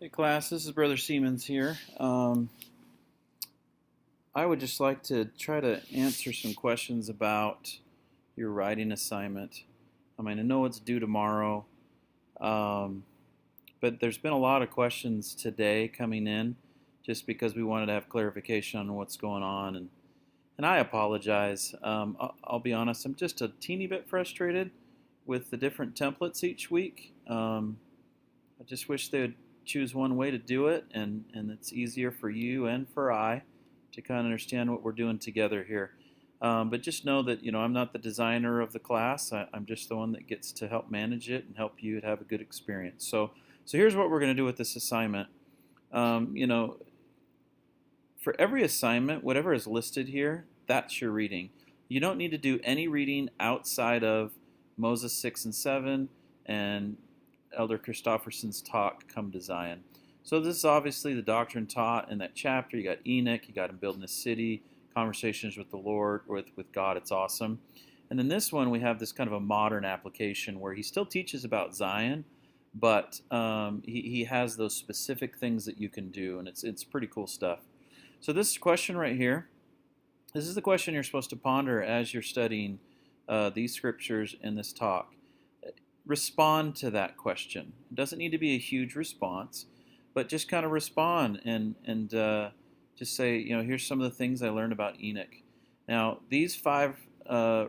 Hey class, this is Brother Siemens here. I would just like to try to answer some questions about your writing assignment. I know it's due tomorrow, um, but there's been a lot of questions today coming in just because we wanted to have clarification on what's going on. And I apologize. I'll be honest, I'm just a teeny bit frustrated with the different templates each week. I just wish they would choose one way to do it, and it's easier for you and for I to kind of understand what we're doing together here. But just know that I'm not the designer of the class. I'm just the one that gets to help manage it and help you have a good experience. So here's what we're going to do with this assignment. For every assignment, whatever is listed here, that's your reading. You don't need to do any reading outside of Moses 6 and 7 and Elder Christofferson's talk, Come to Zion. So this is obviously the doctrine taught in that chapter. You got Enoch, you got him building a city, conversations with the Lord, with God. It's awesome. And then this one, we have this kind of a modern application where he still teaches about Zion, but he has those specific things that you can do, and it's pretty cool stuff. So this question right here, this is the question you're supposed to ponder as you're studying these scriptures in this talk. Respond to that question. It doesn't need to be a huge response, but just kind of respond and just say, here's some of the things I learned about Enoch. Now, these 5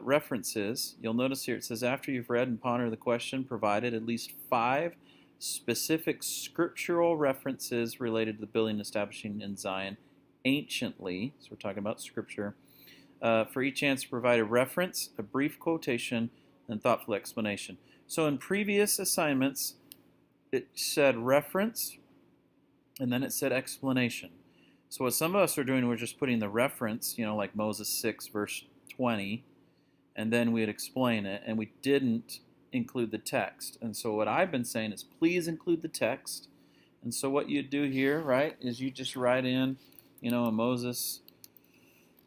references, you'll notice here it says, after you've read and pondered the question, provided at least 5 specific scriptural references related to the building and establishing in Zion anciently. So we're talking about scripture. For each answer, provide a reference, a brief quotation, and thoughtful explanation. So in previous assignments, it said reference, and then it said explanation. So what some of us are doing, we're just putting the reference, like Moses 6, verse 20, and then we'd explain it, and we didn't include the text. And so what I've been saying is please include the text. And so what you do here, right, is you just write in, a Moses,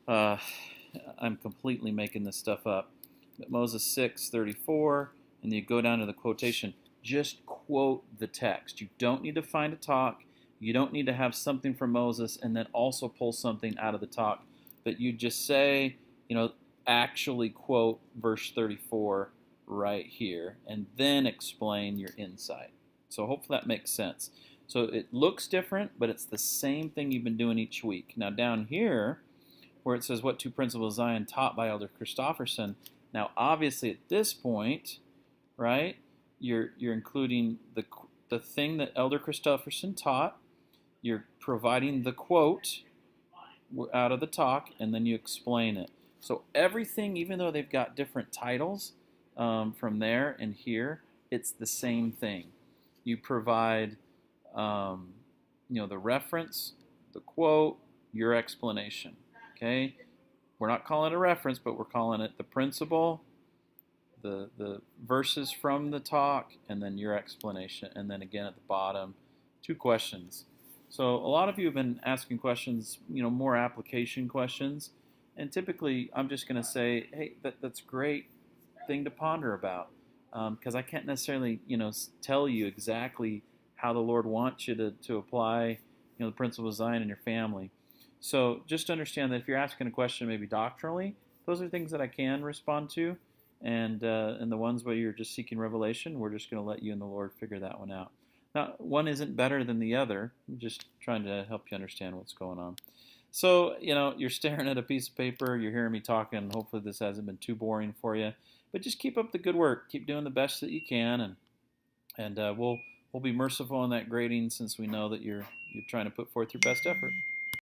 I'm completely making this stuff up, but Moses 6:34, and you go down to the quotation. Just quote the text. You don't need to find a talk. You don't need to have something from Moses and then also pull something out of the talk. But you just say, actually quote verse 34 right here, and then explain your insight. So hopefully that makes sense. So it looks different, but it's the same thing you've been doing each week. Now down here, where it says, what 2 principles of Zion taught by Elder Christofferson. Now obviously at this point, right, you're including the thing that Elder Christofferson taught. You're providing the quote out of the talk, and then you explain it. So everything, even though they've got different titles from there and here, it's the same thing. You provide, the reference, the quote, your explanation. Okay, we're not calling it a reference, but we're calling it the principle, the verses from the talk, and then your explanation, and then again at the bottom, 2 questions. So a lot of you have been asking questions, more application questions, and typically I'm just going to say, hey, that's a great thing to ponder about, because I can't necessarily, tell you exactly how the Lord wants you to apply, the principle of Zion in your family. So just understand that if you're asking a question maybe doctrinally, those are things that I can respond to. And the ones where you're just seeking revelation, we're just going to let you and the Lord figure that one out. Now, one isn't better than the other. I'm just trying to help you understand what's going on. So, you're staring at a piece of paper. You're hearing me talking. Hopefully this hasn't been too boring for you. But just keep up the good work. Keep doing the best that you can. And we'll be merciful in that grading, since we know that you're trying to put forth your best effort.